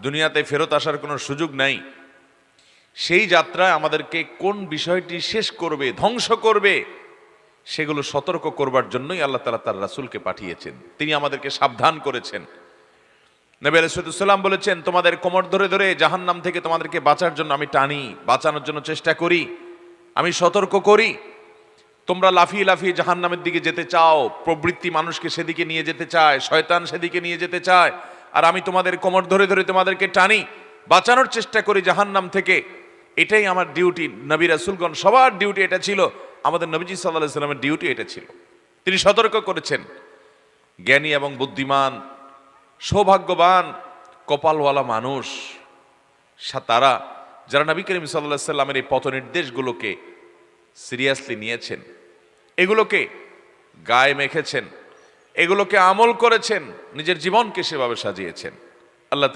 দুনিয়াতে ফেরত আসার কোনো সুযোগ নাই, সেই যাত্রায় আমাদেরকে কোন বিষয়টি শেষ করবে, ধ্বংস করবে, সেগুলো সতর্ক করবার জন্যই আল্লাহ তাআলা তার রাসূলকে পাঠিয়েছেন। তিনি আমাদেরকে সাবধান করেছেন। নবী আলাইহিস সালাম বলেছেন, তোমাদের কোমর ধরে ধরে জাহান্নাম থেকে তোমাদেরকে বাঁচার জন্য আমি টানি, বাঁচানোর জন্য চেষ্টা করি, আমি সতর্ক করি। তোমরা লাফিয়ে লাফিয়ে জাহান্নামের দিকে যেতে চাও, প্রবৃত্তি মানুষকে সেদিকে নিয়ে যেতে চায়, শয়তান সেদিকে নিয়ে যেতে চায়, আর আমি তোমাদের কোমর ধরে ধরে তোমাদেরকে টানি, বাঁচানোর চেষ্টা করি জাহান্নাম থেকে। এটাই আমার ডিউটি। নবী রাসূলগণ সবার ডিউটি এটা ছিল, আমাদের নবীজি সাল্লাল্লাহু আলাইহি সাল্লামের ডিউটি এটা ছিল। তিনি সতর্ক করেছেন। জ্ঞানী এবং বুদ্ধিমান, সৌভাগ্যবান, কপালওয়ালা মানুষ তারা, যারা নবী করিম সাল্লাল্লাহু আলাইহি সাল্লামের এই পথ নির্দেশগুলোকে সিরিয়াসলি নিয়েছেন, এগুলোকে গায়ে মেখেছেন, এগুলোকে আমল করেছেন, নিজের জীবনকে সেভাবে সাজিয়েছেন। আল্লাহ তাআলা